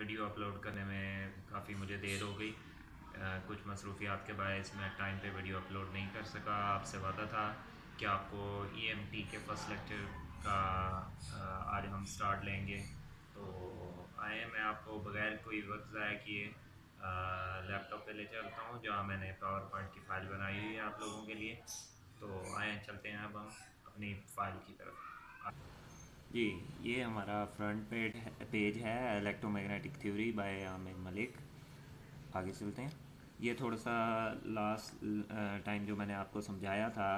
Video upload करने में काफ़ी मुझे देर हो गई। कुछ मसरूफियात के बायस मैं टाइम पे वीडियो अपलोड नहीं कर सका। आपसे वादा था कि आपको ईएमटी के फर्स्ट लेक्चर का आज हम स्टार्ट लेंगे। तो आए मैं आपको बगैर कोई वक्त ज़ाया किए लैपटॉप पे ले चलता हूँ जहाँ मैंने पावर पॉइंट की फ़ाइल बनाई हुई है आप लोगों के लिए। तो आए चलते हैं अब हम अपनी फ़ाइल की तरफ। जी, ये हमारा फ्रंट पेज है electromagnetic theory by Aamir Malik. आगे चलते हैं। ये थोड़ा सा लास्ट टाइम जो मैंने आपको समझाया था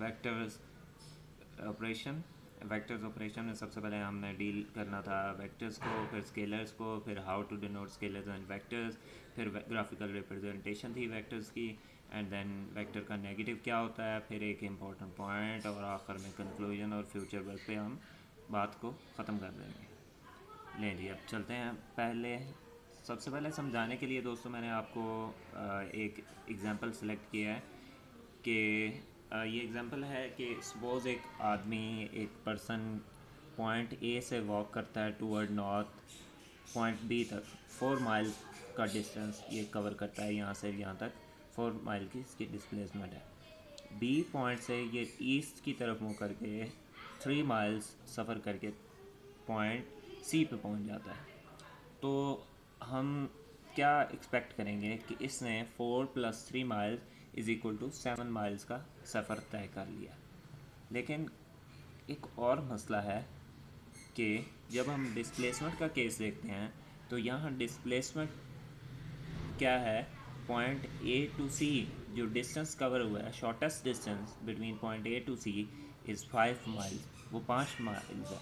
वेक्टर्स ऑपरेशन। वेक्टर्स ऑपरेशन में सबसे पहले हमने डील करना था वेक्टर्स को, फिर स्केलर्स को, फिर how to denote scalars and vectors, फिर ग्राफिकल रिप्रेजेंटेशन थी वेक्टर्स की, एंड देन वेक्टर का नेगेटिव क्या होता है, फिर एक इम्पॉर्टेंट पॉइंट, और आखिर में कंक्लूजन और फ्यूचर वर्क पे हम बात को ख़त्म कर देंगे। लें जी, अब चलते हैं। सबसे पहले समझाने के लिए दोस्तों मैंने आपको एक एग्ज़ाम्पल सेलेक्ट किया है कि ये एग्ज़ाम्पल है कि सपोज़ एक आदमी, एक पर्सन पॉइंट ए से वॉक करता है टूवर्ड नॉर्थ पॉइंट बी तक। 4 माइल का डिस्टेंस ये कवर करता है, यहाँ से यहाँ तक 4 माइल की इसकी डिस्प्लेसमेंट है। बी पॉइंट से ये ईस्ट की तरफ मुँह करके 3 माइल्स सफ़र करके पॉइंट सी पे पहुँच जाता है। तो हम क्या एक्सपेक्ट करेंगे कि इसने 4 + 3 miles is equal to 7 miles का सफ़र तय कर लिया। लेकिन एक और मसला है कि जब हम डिस्प्लेसमेंट का केस देखते हैं तो यहाँ डिस्प्लेसमेंट क्या है, पॉइंट ए टू सी जो डिस्टेंस कवर हुआ है, shortest distance between point A to C is 5 miles, वो 5 माइल्स है।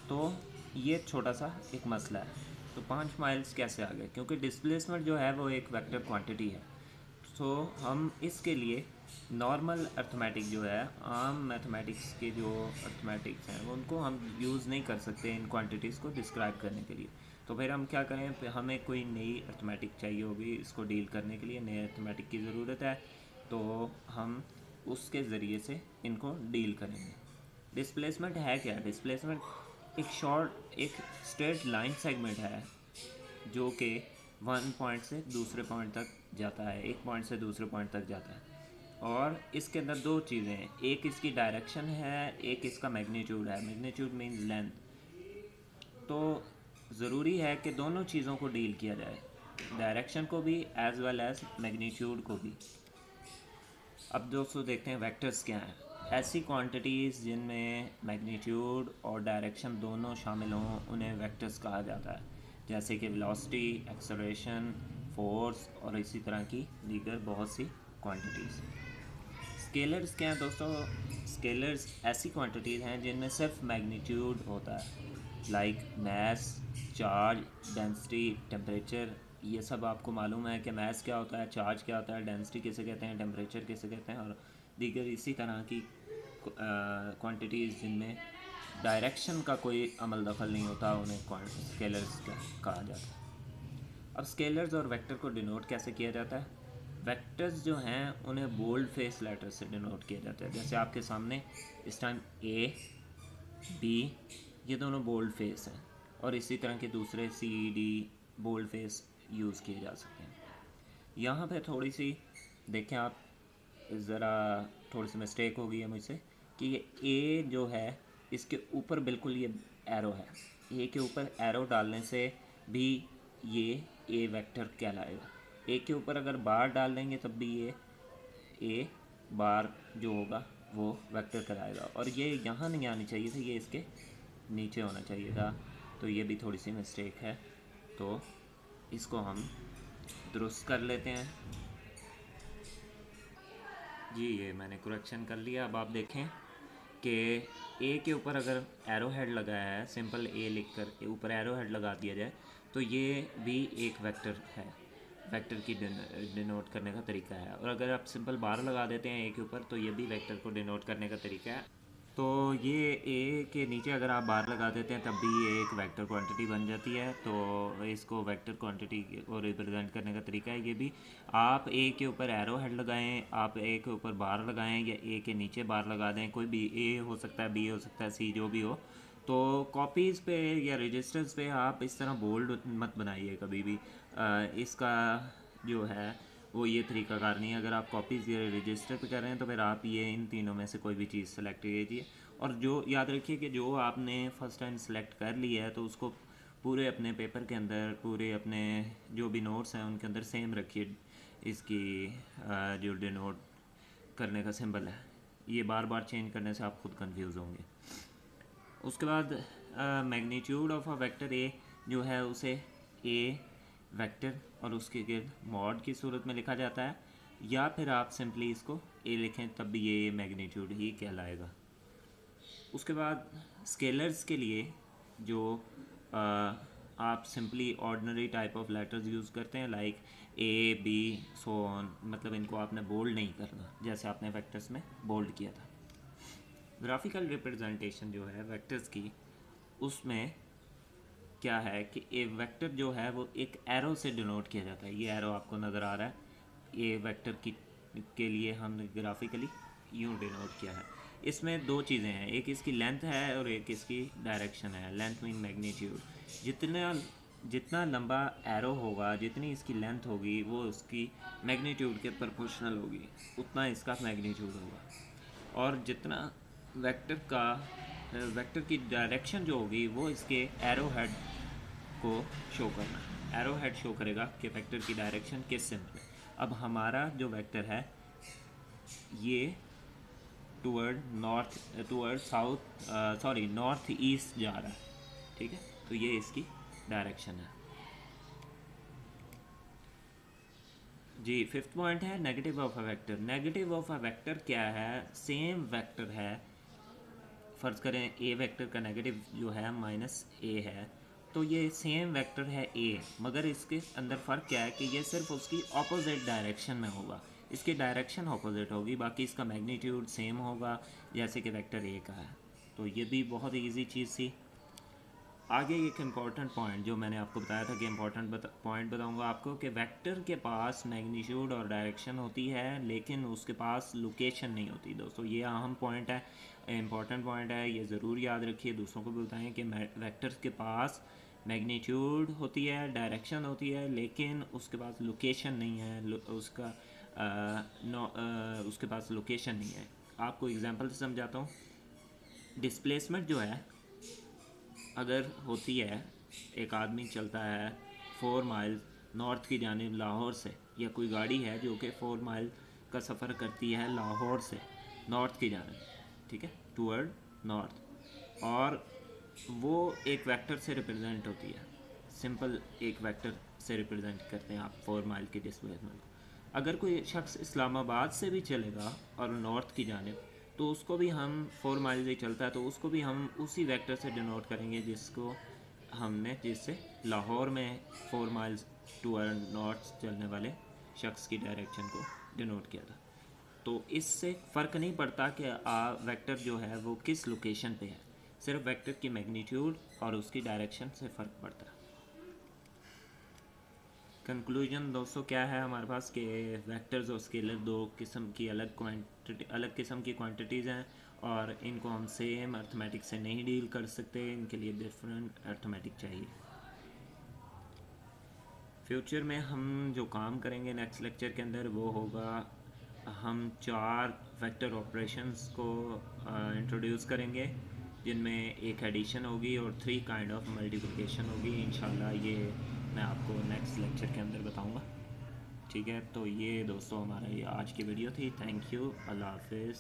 तो ये छोटा सा एक मसला है। तो 5 माइल्स कैसे आ गए, क्योंकि डिस्प्लेसमेंट जो है वो एक वेक्टर क्वांटिटी है। तो हम इसके लिए नॉर्मल अर्थमेटिक जो है, आम मैथमेटिक्स के जो अर्थमेटिक्स हैं उनको हम यूज़ नहीं कर सकते इन क्वांटिटीज़ को डिस्क्राइब करने के लिए। तो फिर हम क्या करें, फिर हमें कोई नई अर्थमेटिक चाहिए होगी इसको डील करने के लिए, नए अर्थमेटिक की ज़रूरत है। तो हम उसके ज़रिए से इनको डील करेंगे। डिस्प्लेसमेंट है क्या? डिस्प्लेसमेंट एक स्ट्रेट लाइन सेगमेंट है जो कि वन पॉइंट से दूसरे पॉइंट तक जाता है, एक पॉइंट से दूसरे पॉइंट तक जाता है। और इसके अंदर दो चीज़ें हैं, एक इसकी डायरेक्शन है, एक इसका मैग्नीट्यूड है। Magnitude means length. तो ज़रूरी है कि दोनों चीज़ों को डील किया जाए, डायरेक्शन को भी एज वेल एज मैग्नीट्यूड को भी। अब दोस्तों देखते हैं वेक्टर्स क्या हैं। ऐसी क्वांटिटीज़ जिनमें मैग्नीट्यूड और डायरेक्शन दोनों शामिल हों उन्हें वेक्टर्स कहा जाता है, जैसे कि वेलोसिटी, एक्सेलरेशन, फोर्स और इसी तरह की दीगर बहुत सी क्वांटिटीज़। स्केलर्स क्या हैं दोस्तों? स्केलर्स ऐसी क्वांटिटीज़ हैं जिनमें सिर्फ मैग्नीट्यूड होता है, like mass, charge, density, temperature. ये सब आपको मालूम है कि मैस क्या होता है, चार्ज क्या होता है, डेंसिटी किसे कहते हैं, टेम्परेचर किसे कहते हैं, और दीगर इसी तरह की क्वांटिटीज़ जिनमें डायरेक्शन का कोई अमल दखल नहीं होता उन्हें स्केलर्स कहा जाता है। अब स्केलर्स और वेक्टर को डिनोट कैसे किया जाता है? वेक्टर्स जो हैं उन्हें बोल्ड फेस लेटर से डिनोट किया जाता है, जैसे आपके सामने इस टाइम ए, बी, ये दोनों बोल्ड फेस हैं, और इसी तरह के दूसरे सी, डी बोल्ड फेस यूज़ किए जा सकते हैं। यहाँ पे थोड़ी सी देखें आप, ज़रा थोड़ी सी मिस्टेक हो गई है मुझसे कि ये ए जो है इसके ऊपर बिल्कुल ये एरो है। ए के ऊपर एरो डालने से भी ये ए वेक्टर कहलाएगा। ए के ऊपर अगर बार डाल देंगे तब भी ये ए बार जो होगा वो वेक्टर कहलाएगा। और ये यहाँ नहीं आनी चाहिए थी, ये इसके नीचे होना चाहिए था। तो ये भी थोड़ी सी मिस्टेक है, तो इसको हम दुरुस्त कर लेते हैं। जी, ये मैंने करेक्शन कर लिया। अब आप देखें कि ए के ऊपर अगर एरो हेड लगाया है, सिंपल ए लिख कर ऊपर एरो हेड लगा दिया जाए तो ये भी एक वेक्टर है, वेक्टर की डिनोट करने का तरीका है। और अगर आप सिंपल बार लगा देते हैं ए के ऊपर तो ये भी वेक्टर को डिनोट करने का तरीका है। तो ये ए के नीचे अगर आप बार लगा देते हैं तब भी ये एक वेक्टर क्वांटिटी बन जाती है। तो इसको वेक्टर क्वांटिटी को रिप्रेजेंट करने का तरीका है ये भी। आप ए के ऊपर एरो हेड लगाएं, आप ए के ऊपर बार लगाएं, या ए के नीचे बार लगा दें, कोई भी ए हो सकता है, बी हो सकता है, सी जो भी हो, तो कॉपीज़ पे या रजिस्टर्स पे आप इस तरह बोल्ड मत बनाइए कभी भी। इसका जो है वो ये तरीकाकार नहीं है। अगर आप कॉपीज़ या रजिस्टर पे कर रहे हैं तो फिर आप ये इन तीनों में से कोई भी चीज़ सेलेक्ट कीजिए, और जो याद रखिए कि जो आपने फर्स्ट टाइम सेलेक्ट कर लिया है तो उसको पूरे अपने पेपर के अंदर, पूरे अपने जो भी नोट्स हैं उनके अंदर सेम रखिए। इसकी जो डिनोट करने का सिंबल है, ये बार बार चेंज करने से आप खुद कंफ्यूज होंगे। उसके बाद magnitude of a vector A जो है उसे ए वेक्टर और उसके गिर्द मॉड की सूरत में लिखा जाता है, या फिर आप सिंपली इसको ए लिखें तब भी ये मैग्नीट्यूड ही कहलाएगा। उसके बाद स्केलर्स के लिए जो आप simply ordinary type of letters use करते हैं, like A B so on, मतलब इनको आपने बोल्ड नहीं करना जैसे आपने वेक्टर्स में बोल्ड किया था। ग्राफिकल रिप्रेजेंटेशन जो है वेक्टर्स की, उसमें क्या है कि ए वेक्टर जो है वो एक एरो से डिनोट किया जाता है। ये एरो आपको नज़र आ रहा है, ए वेक्टर की के लिए हमने ग्राफिकली यूँ डिनोट किया है। इसमें दो चीज़ें हैं, एक इसकी लेंथ है और एक इसकी डायरेक्शन है। लेंथ मीन मैग्नीट्यूड, जितना लंबा एरो होगा, जितनी इसकी लेंथ होगी वो उसकी मैग्नीट्यूड के प्रोपोर्शनल होगी, उतना इसका मैग्नीट्यूड होगा। और जितना वेक्टर की डायरेक्शन जो होगी वो इसके एरो हेड को शो करना है। एरो हेड शो करेगा कि वेक्टर की डायरेक्शन किस सिम्बल में। अब हमारा जो वेक्टर है ये नॉर्थ ईस्ट जा रहा है, ठीक है, तो ये इसकी डायरेक्शन है जी। फिफ्थ पॉइंट है negative of a vector. Negative of a vector क्या है? सेम वेक्टर है, फ़र्ज़ करें ए वेक्टर का नेगेटिव जो है -a है, तो ये सेम वेक्टर है a, मगर इसके अंदर फ़र्क क्या है कि ये सिर्फ उसकी ऑपोजिट डायरेक्शन में होगा। इसकी डायरेक्शन ऑपोजिट होगी, बाकी इसका मैग्नीट्यूड सेम होगा जैसे कि वेक्टर a का है। तो ये भी बहुत ईजी चीज़ थी। आगे एक इम्पॉर्टेंट पॉइंट जो मैंने आपको बताया था कि इम्पॉर्टेंट पॉइंट बताऊंगा आपको, कि वेक्टर के पास मैग्नीट्यूड और डायरेक्शन होती है लेकिन उसके पास लोकेशन नहीं होती। दोस्तों ये अहम पॉइंट है, इम्पॉर्टेंट पॉइंट है, ये ज़रूर याद रखिए, दूसरों को भी बताएं कि वेक्टर्स के पास मैग्नीट्यूड होती है, डायरेक्शन होती है, लेकिन उसके पास लोकेशन नहीं है। उसके पास लोकेशन नहीं है। आपको एग्जांपल से समझाता हूँ। डिस्प्लेसमेंट जो है अगर होती है, एक आदमी चलता है 4 माइल नॉर्थ की जानिब लाहौर से, या कोई गाड़ी है जो कि 4 माइल का सफ़र करती है लाहौर से नॉर्थ की जानिब, ठीक है, टूवर्ड नॉर्थ, और वो एक वेक्टर से रिप्रेजेंट होती है। सिंपल एक वेक्टर से रिप्रेजेंट करते हैं आप 4 माइल की डिस्प्लेसमेंट को। अगर कोई शख्स इस्लामाबाद से भी चलेगा और नॉर्थ की जानिब, तो उसको भी हम 4 माइल से चलता है तो उसको भी हम उसी वेक्टर से डिनोट करेंगे जिससे लाहौर में 4 माइल्स टूवर्ड नॉर्थ चलने वाले शख्स की डायरेक्शन को डिनोट किया था। तो इससे फ़र्क नहीं पड़ता कि वेक्टर जो है वो किस लोकेशन पे है, सिर्फ वेक्टर की मैग्नीट्यूड और उसकी डायरेक्शन से फ़र्क पड़ता है। कंक्लूजन दोस्तों क्या है हमारे पास कि वेक्टर्स और स्केलर दो किस्म की अलग किस्म की क्वांटिटीज़ हैं, और इनको हम सेम अर्थमेटिक से नहीं डील कर सकते, इनके लिए डिफरेंट अर्थमेटिक चाहिए। फ्यूचर में हम जो काम करेंगे नेक्स्ट लेक्चर के अंदर वो होगा, हम 4 वेक्टर ऑपरेशंस को इंट्रोड्यूस करेंगे, जिनमें एक एडिशन होगी और 3 काइंड ऑफ मल्टीप्लिकेशन होगी। इंशाल्लाह ये मैं आपको नेक्स्ट लेक्चर के अंदर बताऊंगा, ठीक है। तो ये दोस्तों हमारा ये आज की वीडियो थी। थैंक यू, अल्लाह हाफिज़।